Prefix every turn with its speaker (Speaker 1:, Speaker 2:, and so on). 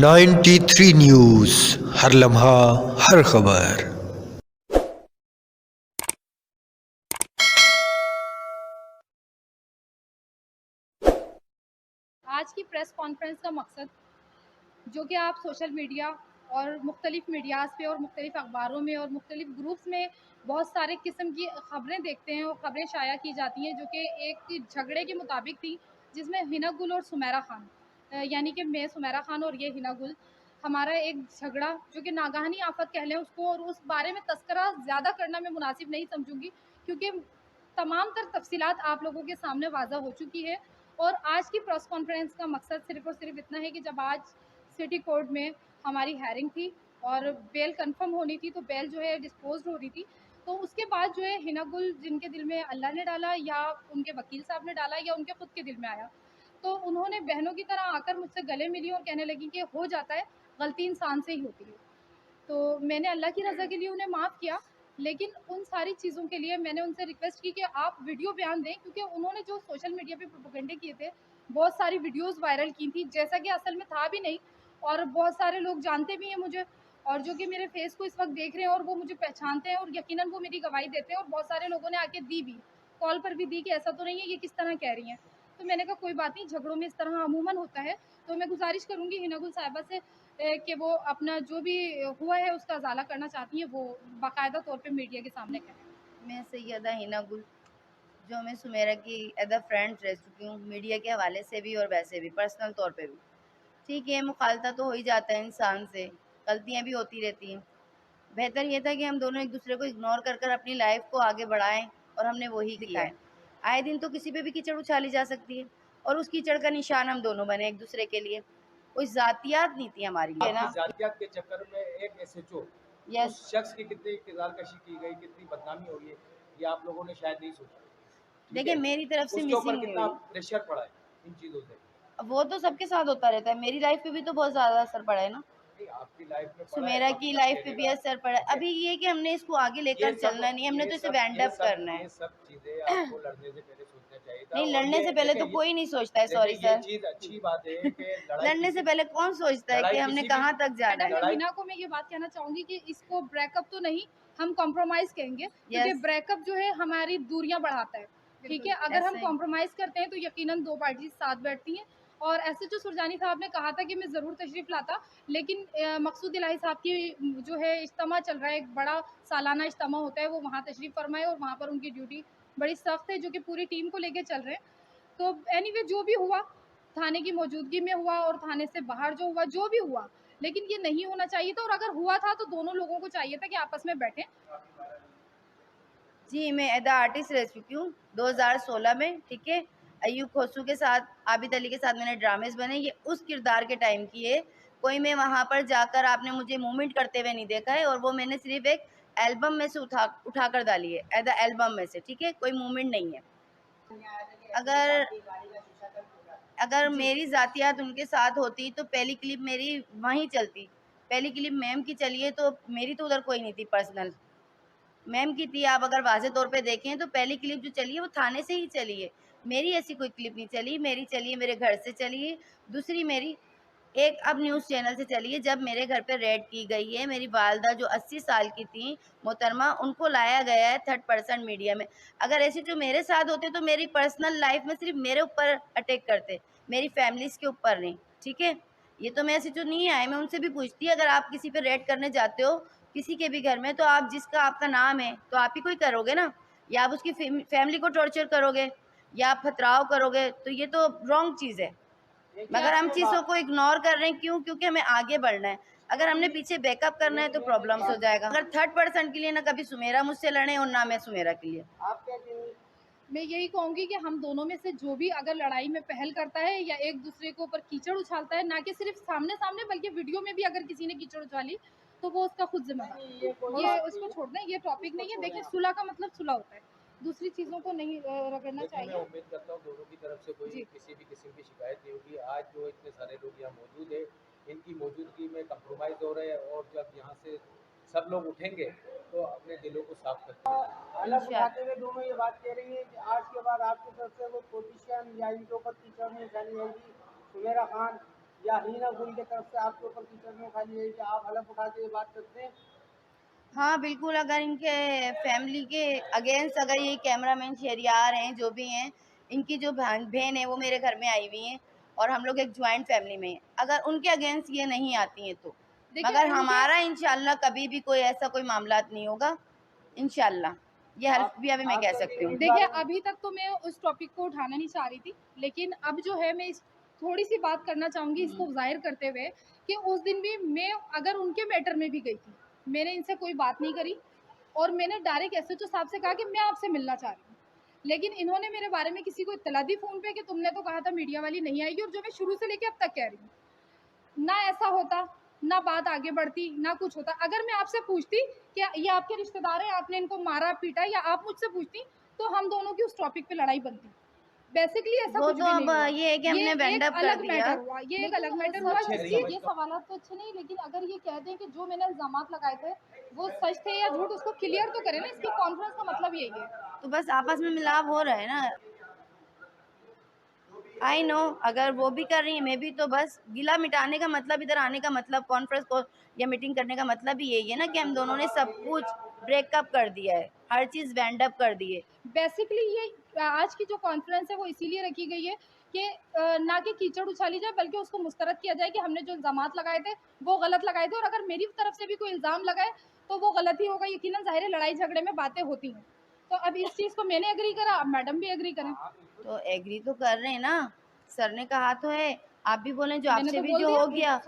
Speaker 1: 93 news, हर लम्हा हर खबर।
Speaker 2: आज की प्रेस कॉन्फ्रेंस का मकसद, जो कि आप सोशल मीडिया और मुख्तलिफ मीडियाज़ पे और मुख्तलिफ अखबारों में और मुख्तलिफ ग्रुप्स में बहुत सारे किस्म की ख़बरें देखते हैं और ख़बरें शाया की जाती हैं, जो कि एक झगड़े के मुताबिक थी, जिसमें हिना गुल और सुमेरा खान, यानी कि मैं सुमेरा खान और ये हिना गुल, हमारा एक झगड़ा जो कि नागहानी आफत कह लें उसको, और उस बारे में तस्करा ज़्यादा करना मैं मुनासिब नहीं समझूंगी, क्योंकि तमाम तर तफसीलात आप लोगों के सामने वाज़ा हो चुकी है। और आज की प्रेस कॉन्फ्रेंस का मकसद सिर्फ़ और सिर्फ इतना है कि जब आज सिटी कोर्ट में हमारी हेयरिंग थी और बेल कंफर्म होनी थी, तो बेल जो है डिस्पोज्ड हो रही थी, तो उसके बाद जो है हिना गुल, जिनके दिल में अल्लाह ने डाला या उनके वकील साहब ने डाला या उनके खुद के दिल में आया, तो उन्होंने बहनों की तरह आकर मुझसे गले मिली और कहने लगी कि हो जाता है, गलती इंसान से ही होती है। तो मैंने अल्लाह की रज़ा के लिए उन्हें माफ़ किया, लेकिन उन सारी चीज़ों के लिए मैंने उनसे रिक्वेस्ट की कि आप वीडियो बयान दें, क्योंकि उन्होंने जो सोशल मीडिया पे प्रोपेगेंडे किए थे, बहुत सारी वीडियोज़ वायरल की थी, जैसा कि असल में था भी नहीं, और बहुत सारे लोग जानते भी हैं मुझे, और जो कि मेरे फेस को इस वक्त देख रहे हैं और वो मुझे पहचानते हैं और यकीनन वो मेरी गवाही देते हैं, और बहुत सारे लोगों ने आके दी भी, कॉल पर भी दी कि ऐसा तो नहीं है, ये किस तरह कह रही हैं। तो मैंने कहा कोई बात नहीं, झगड़ों में इस तरह अमूमन होता है। तो मैं गुजारिश करूँगी हिना गुल साहिबा से कि वो अपना जो भी हुआ है उसका अज़ाला करना चाहती हैं, वो बाकायदा तौर पे मीडिया के सामने करें।
Speaker 3: मैं सैयदा हिना गुल, जो मैं सुमेरा की एज अ फ्रेंड रह चुकी हूँ, मीडिया के हवाले से भी और वैसे भी पर्सनल तौर पे भी। ठीक है, मुखालता तो हो ही जाता है इंसान से, गलतियाँ भी होती रहती हैं। बेहतर ये था कि हम दोनों एक दूसरे को इग्नोर कर कर अपनी लाइफ को आगे बढ़ाएं, और हमने वही किया है। आए दिन तो किसी पे भी कीचड़ उछाली जा सकती है, और उस कीचड़ का निशान हम दोनों बने एक दूसरे के लिए। कोई जातियात नहीं थी हमारी लिए ना।
Speaker 4: आपकी जातियात के चक्कर में एक एसएचओ,
Speaker 3: यस,
Speaker 4: उस शख्स की कितनी किरदारकशी की गई, कितनी बदनामी हुई है, ये आप लोगों ने शायद नहीं सोचा। ठीक
Speaker 3: देखिए
Speaker 4: है,
Speaker 3: मेरी तरफ से
Speaker 4: उसके ऊपर
Speaker 3: मिसिंग नहीं
Speaker 4: कितना
Speaker 3: हुई।
Speaker 4: प्रेशर पड़ा है इन चीज़ों से।
Speaker 3: वो तो सबके साथ होता रहता है, मेरी लाइफ पे भी तो बहुत ज़्यादा असर पड़ा है ना।
Speaker 4: नहीं, आपकी लाइफ में पड़ा है
Speaker 3: सुमेरा
Speaker 4: तो हक
Speaker 3: की
Speaker 4: सब
Speaker 3: लाइफ पे
Speaker 4: कहने
Speaker 3: भी
Speaker 4: का।
Speaker 3: असर पड़ा है।
Speaker 4: ठीक है,
Speaker 3: अभी ये कि हमने इसको आगे
Speaker 4: ये
Speaker 3: लेकर
Speaker 4: सब
Speaker 3: चलना नहीं, हमने
Speaker 4: ये
Speaker 3: तो इसे
Speaker 4: सब
Speaker 3: वैंड
Speaker 4: ये
Speaker 3: अप
Speaker 4: सब
Speaker 3: करना है।
Speaker 4: ये सब चीज़ें आपको लड़ने से पहले सोचना चाहिए था।
Speaker 3: नहीं,
Speaker 4: और
Speaker 3: लड़ने
Speaker 4: ये
Speaker 3: से पहले तो
Speaker 4: देखें,
Speaker 3: कोई नहीं सोचता है,
Speaker 4: देखिए
Speaker 3: सॉरी
Speaker 4: ये
Speaker 3: सर।
Speaker 4: चीज़ अच्छी बात है कि लड़ाई
Speaker 3: लड़ने से
Speaker 4: किसी
Speaker 3: पहले कौन सोचता है कि
Speaker 4: लड़ाई
Speaker 3: हमने
Speaker 4: किसी भी
Speaker 3: कहाँ तक जाना
Speaker 2: मैडम,
Speaker 3: है।
Speaker 4: लड़ाई
Speaker 2: हिना को मैं ये बात कहना चाहूँगी कि इसको ब्रेकअप तो नहीं, हम कॉम्प्रोमाइज़ कहेंगे, क्योंकि
Speaker 3: यस,
Speaker 2: ब्रेकअप जो है हमारी दूरियां बढ़ाता है। ठीक है, अगर हम
Speaker 3: ऐसे ही।
Speaker 2: कॉम्प्रोमाइज़ करते हैं तो यकीनन दो पार्टी साथ बैठती हैं। और एसएचओ सुरजानी साहब ने कहा था कि मैं ज़रूर तशरीफ़ लाता, लेकिन मकसूद इलाही साहब की जो है इज्तिमा चल रहा है, एक बड़ा सालाना इज्तिमा होता है, वो वहाँ तशरीफ़ फरमाए और वहाँ पर उनकी ड्यूटी बड़ी सख्त है, जो कि पूरी टीम को लेके चल रहे हैं। तो एनीवे जो भी हुआ, थाने की मौजूदगी में हुआ और थाने से बाहर जो हुआ, जो भी हुआ, लेकिन ये नहीं होना चाहिए था, और अगर हुआ था तो दोनों लोगों को चाहिए था कि आपस में बैठें।
Speaker 3: जी, मैं एदा आर्टिस्ट रह चुकी हूँ 2016 में। ठीक है, अय्यूब खोसू के साथ, आबिद अली के साथ मैंने ड्रामेज बने, ये उस किरदार के टाइम की है। कोई मैं वहाँ पर जाकर आपने मुझे मूवमेंट करते हुए नहीं देखा है, और वो मैंने सिर्फ एक एल्बम में से उठा कर डाली है, एदा एल्बम में से। ठीक है, कोई मूवमेंट नहीं है। अगर अगर मेरी ज़ातियात उनके साथ होती तो पहली क्लिप मेरी वहीं चलती। पहली क्लिप मैम की चली है, तो मेरी तो उधर कोई नहीं थी पर्सनल, मैम की थी। आप अगर वाज़े तौर पे देखें तो पहली क्लिप जो चली है वो थाने से ही चली है। मेरी ऐसी कोई क्लिप नहीं चली, मेरी चली है मेरे घर से चली है। दूसरी मेरी एक अब न्यूज़ चैनल से चली है, जब मेरे घर पे रेड की गई है, मेरी वालदा जो 80 साल की थी मोहतरमा, उनको लाया गया है थर्ड पर्सन मीडिया में। अगर ऐसे जो मेरे साथ होते तो मेरी पर्सनल लाइफ में सिर्फ मेरे ऊपर अटैक करते, मेरी फैमिलीज़ के ऊपर नहीं। ठीक है? ये तो मैं ऐसे जो नहीं आए, मैं उनसे भी पूछती अगर आप किसी पे रेड करने जाते हो, किसी के भी घर में, तो आप जिसका आपका नाम है, तो आप ही को ही करोगे ना, या आप उसकी फैमिली को टॉर्चर करोगे, या आप पथराव करोगे, तो ये तो रॉन्ग चीज़ है। मगर हम चीज़ों को इग्नोर कर रहे हैं, क्यों? क्योंकि हमें आगे बढ़ना है। अगर हमने पीछे बैकअप करना है तो प्रॉब्लम्स हो जाएगा। अगर थर्ड पर्सन के लिए ना कभी सुमेरा मुझसे लड़े और ना मैं सुमेरा के लिए।
Speaker 2: मैं यही कहूँगी कि हम दोनों में से जो भी अगर लड़ाई में पहल करता है या एक दूसरे के ऊपर कीचड़ उछालता है, ना कि सिर्फ सामने सामने बल्कि वीडियो में भी अगर किसी ने कीचड़ उछाली, तो वो उसका खुद जिम्मेदार है। ये उसको छोड़ दें, ये टॉपिक नहीं है। देखिए, सुलह का मतलब सुलह होता है, दूसरी चीज़ों को नहीं रगड़ना
Speaker 4: देखिए, मैं
Speaker 2: चाहिए।
Speaker 4: उम्मीद करता हूँ दोनों की तरफ से कोई
Speaker 2: जी,
Speaker 4: किसी भी किस्म की शिकायत नहीं होगी। आज जो इतने सारे लोग यहाँ मौजूद हैं, इनकी मौजूदगी में कंप्रोमाइज़ हो रहे हैं, और जब यहाँ से सब लोग उठेंगे तो अपने दिलों को साफ करके
Speaker 5: अलग उठाते हुए दोनों ये बात कह रही है कि आज के बाद आपकी तरफ से वो पोजीशन या इनके ऊपर कीचड़ नहीं उठानी जाएगी। सुमेरा खान या हीना गुल की तरफ से आपके ऊपर कीचड़ में उठा ली है कि आप हलफ उठा के ये बात करते हैं?
Speaker 3: हाँ बिल्कुल, अगर इनके फैमिली के अगेंस्ट अगर ये कैमरामैन शहरियार हैं जो भी हैं, इनकी जो बहन है वो मेरे घर में आई हुई हैं और हम लोग एक ज्वाइंट फैमिली में हैं। अगर उनके अगेंस्ट ये नहीं आती हैं तो
Speaker 2: देखिए,
Speaker 3: मगर
Speaker 2: इनके-
Speaker 3: हमारा इंशाल्लाह कभी भी कोई ऐसा कोई मामला नहीं होगा इंशाल्लाह। ये हल्फ भी अभी मैं कह सकती हूँ।
Speaker 2: देखिए, अभी तक तो मैं उस टॉपिक को उठाना नहीं चाह रही थी, लेकिन अब जो है मैं थोड़ी सी बात करना चाहूँगी इसको ज़ाहिर करते हुए कि उस दिन भी मैं अगर उनके मैटर में भी गई थी, मैंने इनसे कोई बात नहीं करी और मैंने डायरेक्ट एसएचओ साहब से कहा कि मैं आपसे मिलना चाह रही हूँ। लेकिन इन्होंने मेरे बारे में किसी को इत्तला दी फ़ोन पे कि तुमने तो कहा था मीडिया वाली नहीं आएगी, और जो मैं शुरू से लेके अब तक कह रही हूँ, ना ऐसा होता, ना बात आगे बढ़ती, ना कुछ होता। अगर मैं आपसे पूछती कि ये आपके रिश्तेदार हैं, आपने इनको मारा पीटा, या आप मुझसे पूछती, तो हम दोनों की उस टॉपिक पे लड़ाई बनती। बेसिकली ऐसा
Speaker 3: वो
Speaker 2: कुछ
Speaker 3: तो
Speaker 2: भी
Speaker 3: अब
Speaker 2: नहीं हुआ।
Speaker 3: ये है कि हमने
Speaker 2: ये
Speaker 3: वेंड
Speaker 2: एक
Speaker 3: अप कर
Speaker 2: अलग
Speaker 3: दिया।
Speaker 2: मैटर हुआ, ये एक अलग मैटर हुआ।
Speaker 4: अच्छे नहीं
Speaker 2: ये सवालात तो अच्छे नहीं, लेकिन अगर ये कह दें कि जो मैंने इल्ज़ामात लगाए थे वो सच थे या झूठ, उसको क्लियर तो करें ना। इसकी कॉन्फ्रेंस का मतलब यही है।
Speaker 3: तो बस आपस में मिलाप हो रहा है ना। आई नो, अगर वो भी कर रही है मैं भी, तो बस गिला मिटाने का मतलब, इधर आने का मतलब, कॉन्फ्रेंस को या मीटिंग करने का मतलब ही यही है ना कि हम दोनों ने सब कुछ ब्रेकअप कर दिया है, हर चीज़ वेंड अप कर दी है।
Speaker 2: बेसिकली ये आज की जो कॉन्फ्रेंस है वो इसीलिए रखी गई है कि ना कि कीचड़ उछाली जाए, बल्कि उसको मुस्तरद किया जाए कि हमने जो इल्ज़ामात लगाए थे वो गलत लगाए थे, और अगर मेरी तरफ से भी कोई इल्ज़ाम लगाए तो वो गलत ही होगा। यकीनन ज़ाहिर है लड़ाई झगड़े में बातें होती हैं, तो अब इस चीज़ को मैंने एग्री करा, अब मैडम भी एग्री करें।
Speaker 3: तो एग्री तो कर रहे हैं ना, सर ने कहा तो है, आप भी बोलें जो
Speaker 2: मैंने
Speaker 3: आपसे
Speaker 2: तो
Speaker 3: भी
Speaker 2: बोल
Speaker 3: जो
Speaker 2: दिया।
Speaker 3: हो गया